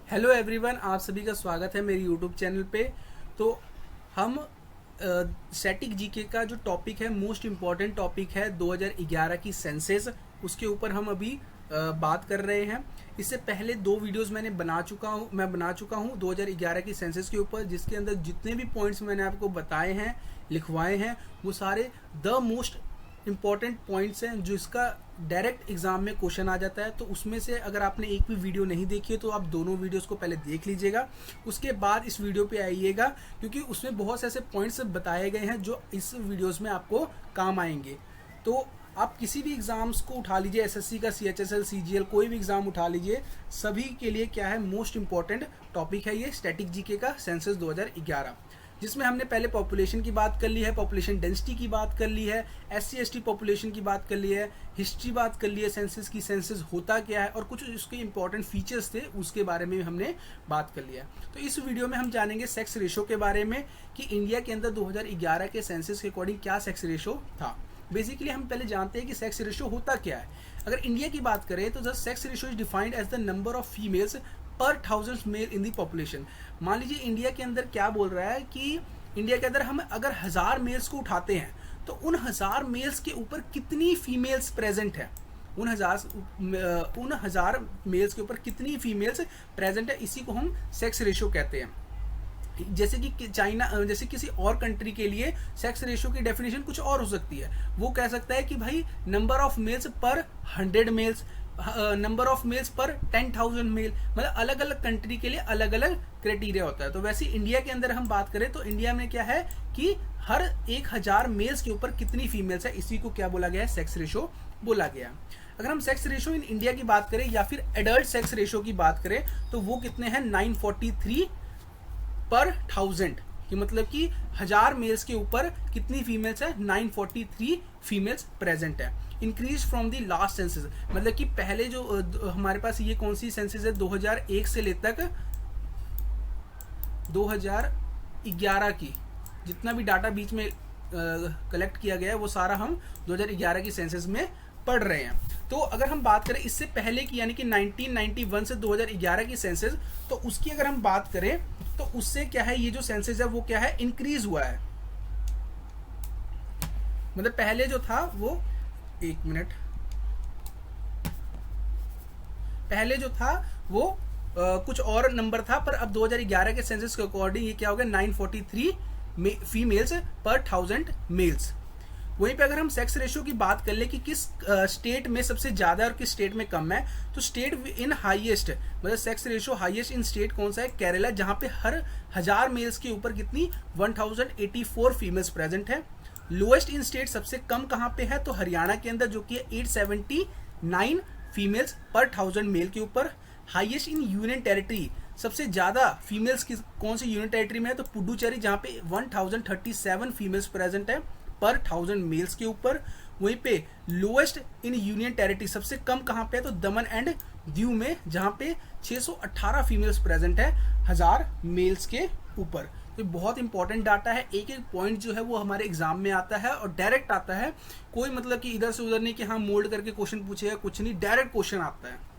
Hello everyone, आप सभी का स्वागत है मेरे यूट्यूब चैनल पे। तो हम स्टैटिक जीके का जो टॉपिक है, मोस्ट इम्पॉर्टेंट टॉपिक है 2011 की सेंसेस, उसके ऊपर हम अभी बात कर रहे हैं। इससे पहले दो वीडियोस मैं बना चुका हूँ 2011 की सेंसेस के ऊपर, जिसके अंदर जितने भी पॉइंट्स मैंने आपको बताए हैं, लिखवाए हैं, वो सारे द मोस्ट इंपॉर्टेंट पॉइंट्स हैं जो इसका डायरेक्ट एग्जाम में क्वेश्चन आ जाता है। तो उसमें से अगर आपने एक भी वीडियो नहीं देखी है तो आप दोनों वीडियोस को पहले देख लीजिएगा, उसके बाद इस वीडियो पे आइएगा, क्योंकि उसमें बहुत से ऐसे पॉइंट्स बताए गए हैं जो इस वीडियोस में आपको काम आएंगे। तो आप किसी भी एग्जाम्स को उठा लीजिए, एसएससी का, सीएचएसएल, सीजीएल, कोई भी एग्जाम उठा लीजिए, सभी के लिए क्या है, मोस्ट इंपॉर्टेंट टॉपिक है ये स्टैटिक जीके का सेंसस 2011, जिसमें हमने पहले पॉपुलेशन की बात कर ली है, पॉपुलेशन डेंसिटी की बात कर ली है, एससी एसटी पॉपुलेशन की बात कर ली है, हिस्ट्री बात कर ली है सेंसस की, सेंसस होता क्या है और कुछ उसके इंपॉर्टेंट फीचर्स थे उसके बारे में हमने बात कर लिया। तो इस वीडियो में हम जानेंगे सेक्स रेशो के बारे में कि इंडिया के अंदर 2011 के सेंसस के अकॉर्डिंग क्या सेक्स रेशो था। बेसिकली हम पहले जानते हैं कि सेक्स रेशो होता क्या है। अगर इंडिया की बात करें तो the sex ratio is defined as the number of females per 1000 mail in the population. मान लीजिए इंडिया के अंदर क्या बोल रहा है कि इंडिया के अंदर हम अगर 1000 मेल्स को उठाते हैं तो उन 1000 मेल्स के ऊपर कितनी फीमेल्स प्रेजेंट है, उन हजार मेल्स के ऊपर कितनी फीमेल्स प्रेजेंट है, इसी को हम सेक्स रेशो कहते हैं। जैसे कि चाइना, जैसे किसी और कंट्री के लिए सेक्स रेशो की डेफिनेशन कुछ और हो सकती है। वो कह सकता है कि भाई नंबर ऑफ मेल्स पर 100 मेल्स, नंबर ऑफ मेल्स पर 10,000 मेल, मतलब अलग अलग कंट्री के लिए अलग अलग क्राइटेरिया होता है। तो वैसे इंडिया के अंदर हम बात करें तो इंडिया में क्या है कि हर 1000 मेल्स के ऊपर कितनी फीमेल्स है, इसी को क्या बोला गया है, सेक्स रेशो बोला गया। अगर हम सेक्स रेशो इन इंडिया की बात करें या फिर एडल्ट सेक्स रेशो की बात करें तो वो कितने हैं, 943 पर 1000, कि मतलब कि 1000 मेल्स के ऊपर कितनी फीमेल्स है, 943 फीमेल्स प्रेजेंट है। Increase from the last census, मतलब कि पहले जो हमारे पास ये कौन सी सेंसस है, 2001 से ले तक 2011 की जितना भी डाटा बीच में कलेक्ट किया गया है वो सारा हम 2011 की सेंसस में पढ़ रहे हैं। तो अगर हम बात करें इससे पहले की, यानी कि 1991 से 2011 की सेंसस, तो उसकी अगर हम बात करें तो उससे क्या है, ये जो सेंसस है वो क्या है, इंक्रीज हुआ है। मतलब पहले जो था वो, एक मिनट, पहले जो था वो कुछ और नंबर था, पर अब 2011 के सेंसस के अकॉर्डिंग ये क्या हो गया, 943 फीमेल्स पर 1000 मेल्स। वहीं पे अगर हम सेक्स रेशियो की बात कर ले कि किस स्टेट में सबसे ज्यादा और किस स्टेट में कम है, तो स्टेट इन हाईएस्ट, मतलब sex ratio highest in state कौन सा है, केरला, जहां पे हर 1000 मेल्स के ऊपर कितनी 1084 फीमेल्स प्रेजेंट है। लोएस्ट इन स्टेट सबसे कम कहां पे है, तो हरियाणा के अंदर, जो कि 879 फीमेल्स पर 1000 मेल के ऊपर। हाईएस्ट इन यूनियन टेरिटरी, सबसे ज्यादा फीमेल्स कौन सी यूनियन टेरिटरी में है, तो पुडुचेरी, जहां पे 1037 फीमेल्स प्रेजेंट है पर 1000 मेल्स के ऊपर। वहीं पे लोएस्ट इन यूनियन टेरिटरी, सबसे कम कहां पे है, तो दमन एंड दीव में, जहां पे 618 फीमेल्स प्रेजेंट है 1000 मेल्स के ऊपर। तो बहुत इंपॉर्टेंट डाटा है, एक एक पॉइंट जो है वो हमारे एग्जाम में आता है और डायरेक्ट आता है, कोई मतलब कि इधर से उधर नहीं कि हाँ मोल्ड करके क्वेश्चन पूछेगा, कुछ नहीं, डायरेक्ट क्वेश्चन आता है।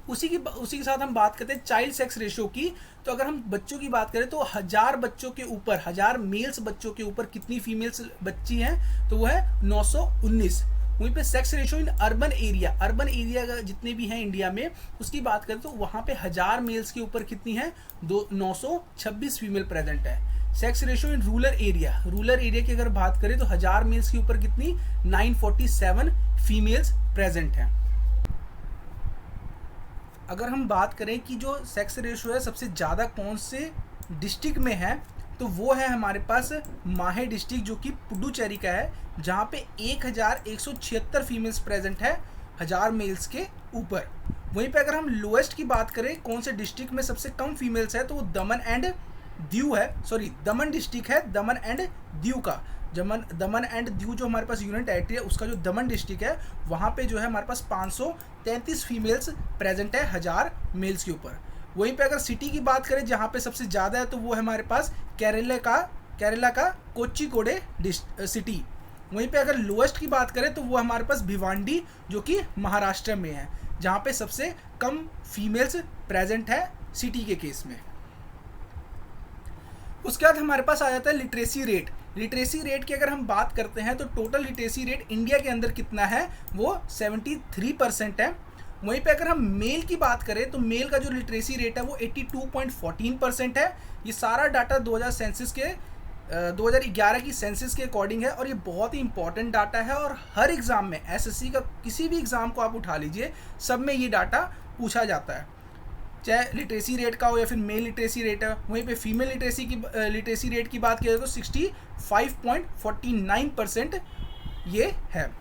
उसी के साथ हम बात करते हैं चाइल्ड सेक्स रेशियो की। तो अगर हम बच्चों की बात करें तो 1000 बच्चों के ऊपर, 1000 मेल्स बच्चों के ऊपर कितनी फीमेल्स बच्ची हैं, तो वो है 919। वहीं पे sex ratio in urban area जितने भी हैं इंडिया में, उसकी बात करें तो वहां पे 1000 मेल्स के ऊपर कितनी है, 926 फीमेल प्रेजेंट है। Sex ratio in rural area की अगर बात करें तो 1000 मेल्स के ऊपर कितनी, 947 फीमेल्स प्रेजेंट है। अगर हम बात करें कि जो सेक्स रेशियो है सबसे ज़्यादा कौन से डिस्ट्रिक्ट में है, तो वो है हमारे पास माहे डिस्ट्रिक्ट, जो कि पुडुचेरी का है, जहाँ पे 1176 फीमेल्स प्रेजेंट है 1000 मेल्स के ऊपर। वहीं पे अगर हम लोएस्ट की बात करें कौन से डिस्ट्रिक्ट में सबसे कम फीमेल्स है, तो वो दमन एंड दीव है, सॉरी दमन डिस्ट्रिक्ट है, दमन एंड दीव का। दमन एंड दीव जो हमारे पास यूनियन टेरिटरी है, उसका जो दमन डिस्ट्रिक्ट है, वहाँ पे जो है हमारे पास 533 फीमेल्स प्रेजेंट है 1000 मेल्स के ऊपर। वहीं पे अगर सिटी की बात करें जहाँ पे सबसे ज़्यादा है, तो वो है हमारे पास केरला का कोच्चिकोडे सिटी। वहीं पे अगर लोएस्ट की बात करें तो वो हमारे पास भिवांडी, जो कि महाराष्ट्र में है, जहाँ पे सबसे कम फीमेल्स प्रेजेंट है सिटी के केस में। उसके बाद हमारे पास आ जाता है लिटरेसी रेट। लिटरेसी रेट की अगर हम बात करते हैं तो टोटल लिटरेसी रेट इंडिया के अंदर कितना है, वो 73% है। वहीं पे अगर हम मेल की बात करें तो मेल का जो लिटरेसी रेट है वो 82.14% है। ये सारा डाटा 2011 की सेंसस के अकॉर्डिंग है और ये बहुत ही इंपॉर्टेंट डाटा है और हर एग्ज़ाम में एसएससी का किसी भी एग्ज़ाम को आप उठा लीजिए, सब में ये डाटा पूछा जाता है, चाहे लिटरेसी रेट का हो या फिर मेल लिटरेसी रेट है। वहीं पे फीमेल लिटरेसी रेट की बात करें तो 65.49% ये है।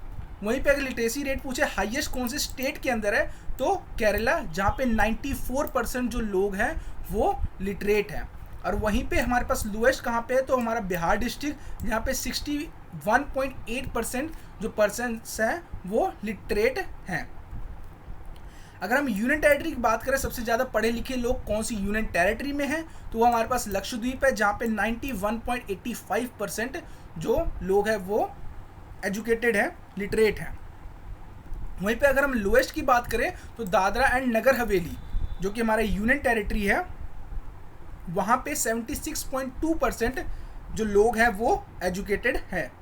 वहीं पे अगर लिटरेसी रेट पूछे हाईएस्ट कौन से स्टेट के अंदर है तो केरला, जहाँ पे 94% जो लोग हैं वो लिटरेट हैं। और वहीं पे हमारे पास लोएस्ट कहाँ पे है तो हमारा बिहार डिस्ट्रिक्ट, जहाँ पे 61.8% जो पर्सन्स हैं वो लिटरेट हैं। अगर हम यूनियन टेरिटरी की बात करें सबसे ज़्यादा पढ़े लिखे लोग कौन सी यूनियन टेरिटरी में हैं तो वो हमारे पास लक्षद्वीप है, जहाँ पे 91.85% जो लोग हैं वो एजुकेटेड हैं, लिटरेट हैं। वहीं पे अगर हम लोएस्ट की बात करें तो दादरा एंड नगर हवेली जो कि हमारा यूनियन टेरिटरी है, वहाँ पे 76.2% जो लोग हैं वो एजुकेटेड हैं।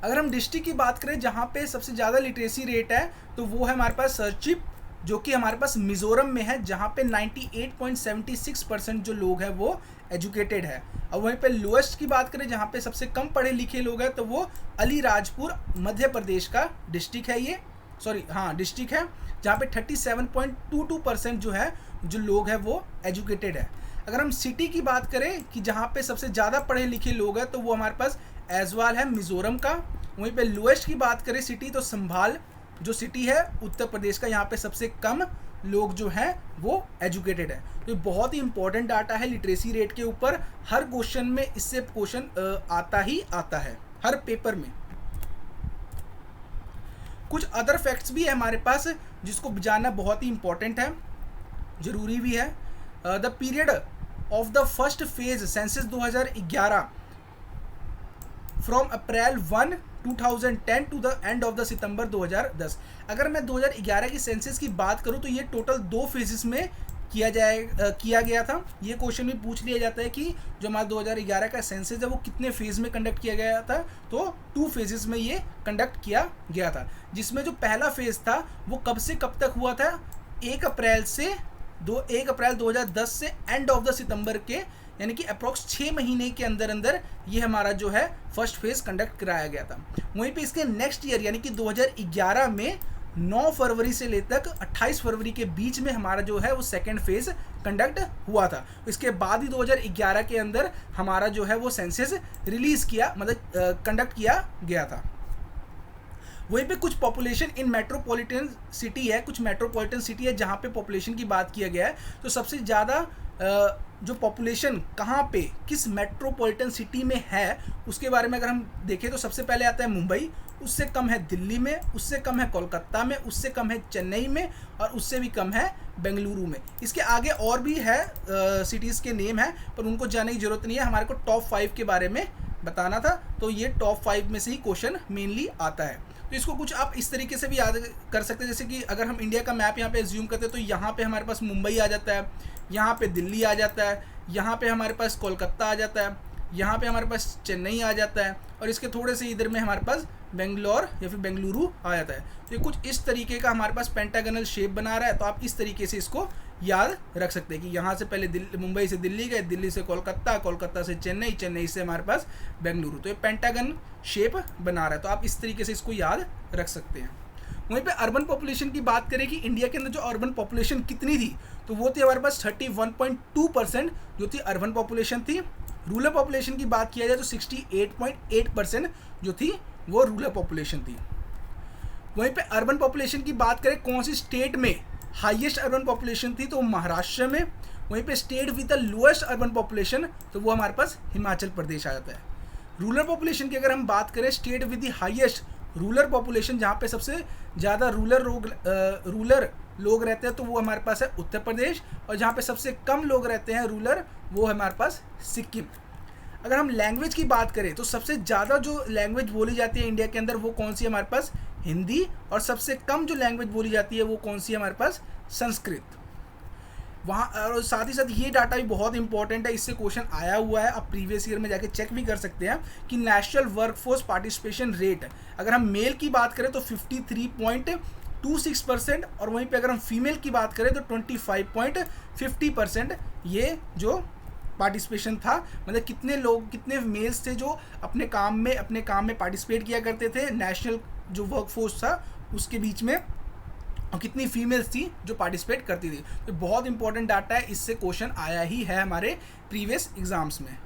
अगर हम डिस्ट्रिक्ट की बात करें जहाँ पे सबसे ज़्यादा लिटरेसी रेट है तो वो है हमारे पास सरचिप, जो कि हमारे पास मिज़ोरम में है, जहाँ पे 98.76% जो लोग हैं वो एजुकेटेड है। और वहीं पे लोएस्ट की बात करें जहाँ पे सबसे कम पढ़े लिखे लोग हैं तो वो अलीराजपुर मध्य प्रदेश का डिस्ट्रिक्ट है, डिस्ट्रिक्ट है, जहाँ पे 37.22% जो लोग हैं वो एजुकेटेड है। अगर हम सिटी की बात करें कि जहाँ पे सबसे ज़्यादा पढ़े लिखे लोग हैं तो वो हमारे पास ऐजवाल है मिज़ोरम का। वहीं पे लोएस्ट की बात करें सिटी तो संभाल जो सिटी है उत्तर प्रदेश का, यहाँ पे सबसे कम लोग जो हैं वो एजुकेटेड है। तो ये बहुत ही इंपॉर्टेंट डाटा है लिटरेसी रेट के ऊपर, हर क्वेश्चन में इससे क्वेश्चन आता ही आता है हर पेपर में। कुछ अदर फैक्ट्स भी है हमारे पास जिसको जानना बहुत ही इंपॉर्टेंट है, ज़रूरी भी है। The period of the first phase census 2011 from April 1, 2010 to the end of the September 2010। अगर मैं 2011 की सेंसस की बात करूं तो ये टोटल 2 फेजेस में किया गया था। ये क्वेश्चन भी पूछ लिया जाता है कि जो हमारा 2011 का सेंसस है वो कितने फेज़ में कंडक्ट किया गया था, तो 2 फेजेस में ये कंडक्ट किया गया था। जिसमें जो पहला फेज़ था वो कब से कब तक हुआ था, 1 अप्रैल 2010 से एंड ऑफ द सितंबर के, यानी कि अप्रॉक्स 6 महीने के अंदर अंदर ये हमारा जो है फर्स्ट फेज़ कंडक्ट कराया गया था। वहीं पे इसके नेक्स्ट ईयर यानी कि 2011 में 9 फरवरी से लेकर 28 फरवरी के बीच में हमारा जो है वो सेकेंड फेज़ कंडक्ट हुआ था। इसके बाद ही 2011 के अंदर हमारा जो है वो सेंसस रिलीज़ किया, मतलब कंडक्ट किया गया था। वहीं पे कुछ पॉपुलेशन इन मेट्रोपॉलिटन सिटी है, कुछ मेट्रोपॉलिटन सिटी है जहाँ पे पॉपुलेशन की बात किया गया है। तो सबसे ज़्यादा जो पॉपुलेशन कहाँ पे किस मेट्रोपॉलिटन सिटी में है उसके बारे में अगर हम देखें तो सबसे पहले आता है मुंबई, उससे कम है दिल्ली में, उससे कम है कोलकाता में, उससे कम है चेन्नई में और उससे भी कम है बेंगलुरु में। इसके आगे और भी है सिटीज़ के नेम है पर उनको जानने की ज़रूरत नहीं है, हमारे को टॉप 5 के बारे में बताना था, तो ये टॉप 5 में से ही क्वेश्चन मेनली आता है। तो इसको कुछ आप इस तरीके से भी याद कर सकते हैं, जैसे कि अगर हम इंडिया का मैप यहाँ पे एज्यूम करते हैं तो यहाँ पे हमारे पास मुंबई आ जाता है, यहाँ पे दिल्ली आ जाता है, यहाँ पे हमारे पास कोलकाता आ जाता है, यहाँ पे हमारे पास चेन्नई आ जाता है और इसके थोड़े से इधर में हमारे पास बेंगलोर या फिर बेंगलुरु आ जाता है। तो ये कुछ इस तरीके का हमारे पास पेंटागनल शेप बना रहा है, तो आप इस तरीके से इसको याद रख सकते हैं कि यहाँ से पहले मुंबई से दिल्ली गए, दिल्ली से कोलकाता, कोलकाता से चेन्नई, चेन्नई से हमारे पास बेंगलुरु, तो ये पेंटागन शेप बना रहा है। तो आप इस तरीके से इसको याद रख सकते हैं। वहीं पे अर्बन पॉपुलेशन की बात करें कि इंडिया के अंदर जो अर्बन पॉपुलेशन कितनी थी तो वो थी हमारे पास 31.2% जो थी अर्बन पॉपुलेशन थी। रूरल पॉपुलेशन की बात किया जाए तो 68.8% जो थी वो रूरल पॉपुलेशन थी। वहीं पे अर्बन पॉपुलेशन की बात करें कौन सी स्टेट में हाईएस्ट अर्बन पॉपुलेशन थी तो महाराष्ट्र में। वहीं पे state with the lowest urban population तो वो हमारे पास हिमाचल प्रदेश आ जाता है। रूरल पॉपुलेशन की अगर हम बात करें state with the highest rural population जहाँ पे सबसे ज़्यादा रूरल लोग रहते हैं तो वो हमारे पास है उत्तर प्रदेश, और जहाँ पे सबसे कम लोग रहते हैं रूरल वो हमारे पास सिक्किम। अगर हम लैंग्वेज की बात करें तो सबसे ज़्यादा जो लैंग्वेज बोली जाती है इंडिया के अंदर वो कौन सी है हमारे पास, हिंदी, और सबसे कम जो लैंग्वेज बोली जाती है वो कौन सी है हमारे पास, संस्कृत। वहाँ और साथ ही साथ ये डाटा भी बहुत इंपॉर्टेंट है, इससे क्वेश्चन आया हुआ है, आप प्रीवियस ईयर में जाके चेक भी कर सकते हैं कि नेशनल वर्कफोर्स पार्टिसिपेशन रेट, अगर हम मेल की बात करें तो 53.26%, और वहीं पे अगर हम फीमेल की बात करें तो 25.50%। ये जो पार्टिसिपेशन था, मतलब कितने लोग, कितने मेल्स थे जो अपने काम में पार्टिसिपेट किया करते थे नेशनल जो वर्कफोर्स था उसके बीच में, और कितनी फीमेल्स थी जो पार्टिसिपेट करती थी। तो बहुत इंपॉर्टेंट डाटा है, इससे क्वेश्चन आया ही है हमारे प्रीवियस एग्जाम्स में।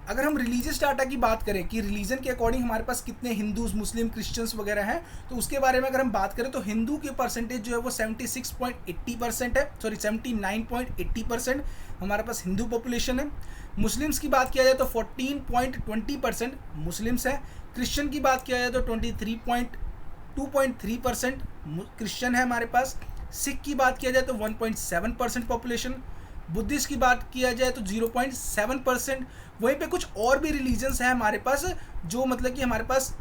अगर हम रिलीजियस डाटा की बात करें कि रिलीजन के अकॉर्डिंग हमारे पास कितने हिंदूज, मुस्लिम, क्रिश्चियंस वगैरह हैं, तो उसके बारे में अगर हम बात करें तो हिंदू की परसेंटेज जो है वो 76.80% है, सॉरी 79.80% हमारे पास हिंदू पॉपुलेशन है। मुस्लिम्स की बात किया जाए तो 14.20% मुस्लिम्स है। क्रिश्चियन की बात किया जाए तो 2.3% क्रिश्चियन है हमारे पास। सिख की बात किया जाए तो 1.7% पॉपुलेशन। बुद्धिस्ट की बात किया जाए तो 0.7%। वहीं पे कुछ और भी रिलीजन्स हैं हमारे पास जो मतलब कि हमारे पास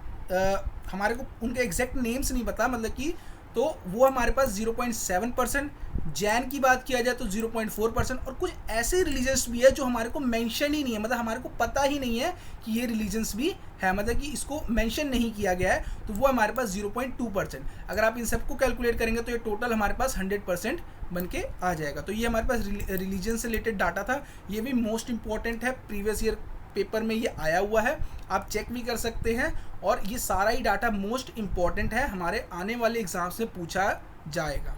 हमारे को उनके एग्जैक्ट नेम्स नहीं पता, मतलब कि तो वो हमारे पास 0.7%। जैन की बात किया जाए तो 0.4%, और कुछ ऐसे रिलीजन्स भी है जो हमारे को मेंशन ही नहीं है, मतलब हमारे को पता ही नहीं है कि ये रिलीजन्स भी है, मतलब कि इसको मेंशन नहीं किया गया है, तो वो हमारे पास 0.2%। अगर आप इन सबको कैलकुलेट करेंगे तो ये टोटल हमारे पास 100% बन के आ जाएगा। तो ये हमारे पास रिलीजन से रिलेटेड डाटा था, ये भी मोस्ट इंपॉर्टेंट है, प्रीवियस ईयर पेपर में ये आया हुआ है, आप चेक भी कर सकते हैं, और ये सारा ही डाटा मोस्ट इंपॉर्टेंट है, हमारे आने वाले एग्जाम से पूछा जाएगा।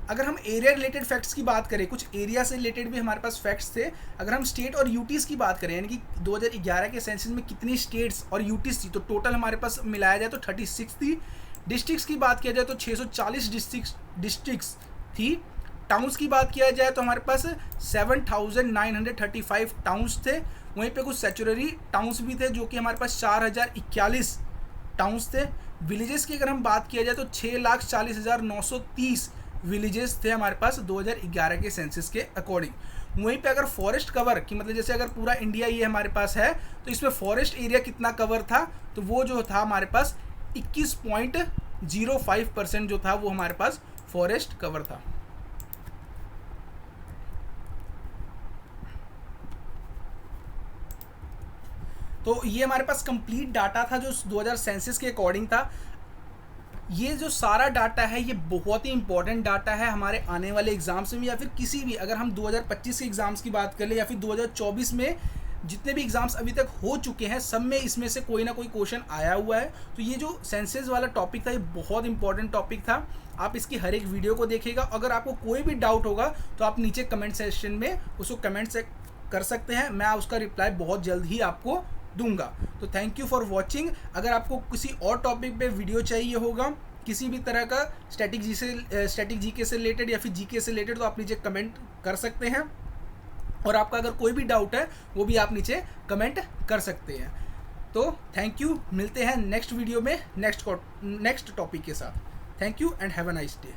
अगर हम एरिया रिलेटेड फैक्ट्स की बात करें, कुछ एरिया से रिलेटेड भी हमारे पास फैक्ट्स थे। अगर हम स्टेट और यूटीज़ की बात करें, यानी कि 2011 के सेंसस में कितनी स्टेट्स और यूटीज़ थी, तो टोटल हमारे पास मिलाया जाए तो 36 थी। डिस्ट्रिक्ट्स की बात किया जाए तो 640 डिस्ट्रिक्ट्स थी। टाउन्स की बात किया जाए तो हमारे पास 7,935 टाउन्स थे। वहीं पे कुछ सेचुररी टाउन्स भी थे जो कि हमारे पास 4,041 टाउन्स थे। विलेजेस की अगर हम बात किया जाए तो 6,40,930 विलेजेस थे हमारे पास 2011 के सेंसस के अकॉर्डिंग। वहीं पे अगर फॉरेस्ट कवर की, मतलब जैसे अगर पूरा इंडिया ये हमारे पास है तो इसमें फॉरेस्ट एरिया कितना कवर था, तो वो जो था हमारे पास 21.05% जो था वो हमारे पास फॉरेस्ट कवर था। तो ये हमारे पास कंप्लीट डाटा था जो 2000 सेंसस के अकॉर्डिंग था। ये जो सारा डाटा है ये बहुत ही इंपॉर्टेंट डाटा है हमारे आने वाले एग्जाम्स में, या फिर किसी भी, अगर हम 2025 के एग्जाम्स की बात कर ले या फिर 2024 में जितने भी एग्जाम्स अभी तक हो चुके हैं सब में इसमें से कोई ना कोई क्वेश्चन आया हुआ है। तो ये जो सेंसस वाला टॉपिक था ये बहुत इंपॉर्टेंट टॉपिक था, आप इसकी हर एक वीडियो को देखिएगा। अगर आपको कोई भी डाउट होगा तो आप नीचे कमेंट सेक्शन में उसको कमेंट से कर सकते हैं, मैं उसका रिप्लाई बहुत जल्द ही आपको दूंगा। तो थैंक यू फॉर वॉचिंग। अगर आपको किसी और टॉपिक पे वीडियो चाहिए होगा, किसी भी तरह का स्टैटिक जीके से रिलेटेड या फिर जीके से रिलेटेड, तो आप नीचे कमेंट कर सकते हैं, और आपका अगर कोई भी डाउट है वो भी आप नीचे कमेंट कर सकते हैं। तो थैंक यू, मिलते हैं नेक्स्ट वीडियो में नेक्स्ट टॉपिक के साथ। Thank you and have a nice day.